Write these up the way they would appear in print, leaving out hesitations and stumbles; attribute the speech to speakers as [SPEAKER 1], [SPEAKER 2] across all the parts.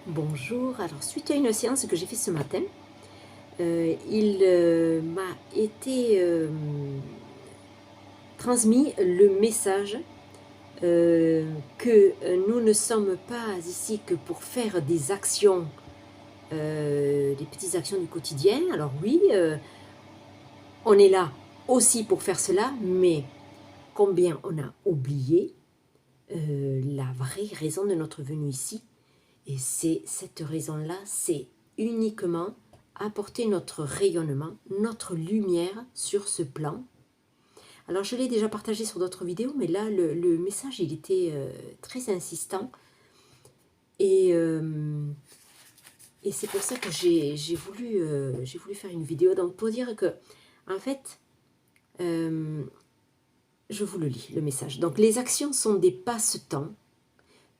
[SPEAKER 1] Bonjour, alors suite à une séance que j'ai faite ce matin, il m'a été transmis le message que nous ne sommes pas ici que pour faire des actions, des petites actions du quotidien. Alors oui, on est là aussi pour faire cela, mais combien on a oublié la vraie raison de notre venue ici. Et c'est cette raison-là, c'est uniquement apporter notre rayonnement, notre lumière sur ce plan. Alors je l'ai déjà partagé sur d'autres vidéos, mais là le message il était très insistant. Et c'est pour ça que j'ai voulu faire une vidéo. Donc pour dire que, en fait, je vous le lis, le message. Donc les actions sont des passe-temps.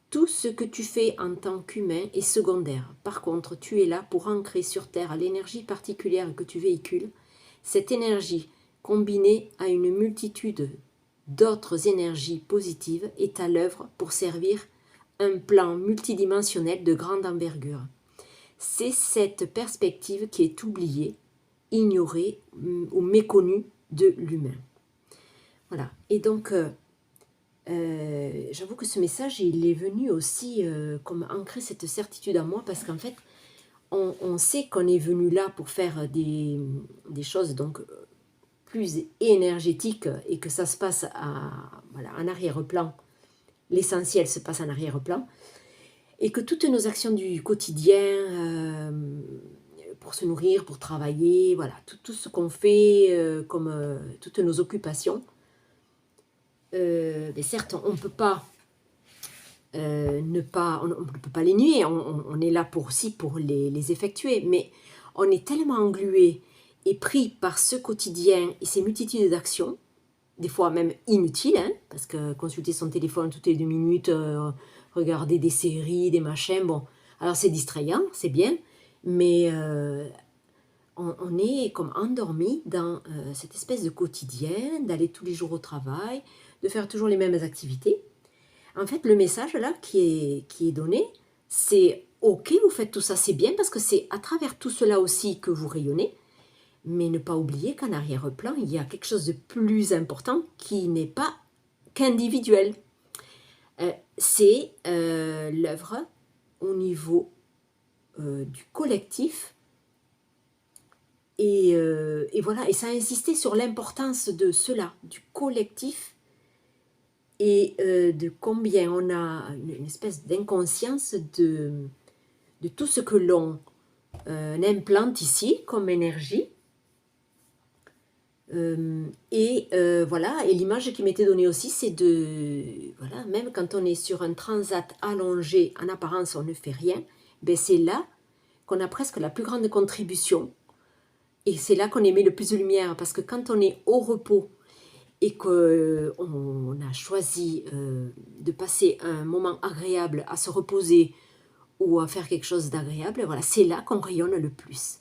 [SPEAKER 1] Tout ce que tu fais en tant qu'humain est secondaire. Par contre, tu es là pour ancrer sur Terre l'énergie particulière que tu véhicules. Cette énergie, combinée à une multitude d'autres énergies positives, est à l'œuvre pour servir un plan multidimensionnel de grande envergure. C'est cette perspective qui est oubliée, ignorée ou méconnue de l'humain. Voilà. Et donc, j'avoue que ce message, il est venu aussi comme ancrer cette certitude en moi, parce qu'en fait, on sait qu'on est venu là pour faire des choses donc plus énergétiques et que ça se passe voilà, en arrière-plan. L'essentiel se passe en arrière-plan. Et que toutes nos actions du quotidien, pour se nourrir, pour travailler, voilà, tout ce qu'on fait, comme toutes nos occupations, mais certes, on ne peut pas on ne peut pas les nier, on est là aussi pour les effectuer, mais on est tellement englué et pris par ce quotidien et ces multitudes d'actions, des fois même inutiles, hein, parce que consulter son téléphone toutes les 2 minutes, regarder des séries, des machins, bon, alors c'est distrayant, c'est bien, mais on est comme endormi dans cette espèce de quotidien, d'aller tous les jours au travail, de faire toujours les mêmes activités. En fait, le message là qui est donné, c'est ok, vous faites tout ça, c'est bien, parce que c'est à travers tout cela aussi que vous rayonnez, mais ne pas oublier qu'en arrière-plan, il y a quelque chose de plus important qui n'est pas qu'individuel. C'est l'œuvre au niveau du collectif, et voilà, et ça a insisté sur l'importance de cela, du collectif, et de combien on a une espèce d'inconscience de tout ce que l'on implante ici comme énergie. Voilà, et l'image qui m'était donnée aussi, c'est de, voilà, même quand on est sur un transat allongé, en apparence on ne fait rien, ben c'est là qu'on a presque la plus grande contribution, et c'est là qu'on émet le plus de lumière, parce que quand on est au repos, et qu'on a choisi de passer un moment agréable à se reposer ou à faire quelque chose d'agréable, voilà, c'est là qu'on rayonne le plus.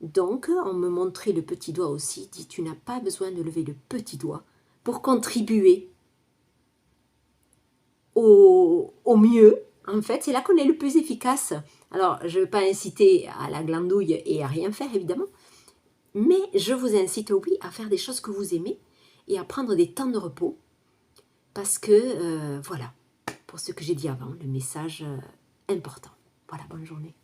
[SPEAKER 1] Donc, on me montrait le petit doigt aussi, dit tu n'as pas besoin de lever le petit doigt pour contribuer au mieux. En fait, c'est là qu'on est le plus efficace. Alors, je ne veux pas inciter à la glandouille et à rien faire, évidemment, mais je vous incite, oui, à faire des choses que vous aimez et à prendre des temps de repos, parce que, voilà, pour ce que j'ai dit avant, le message important. Voilà, bonne journée.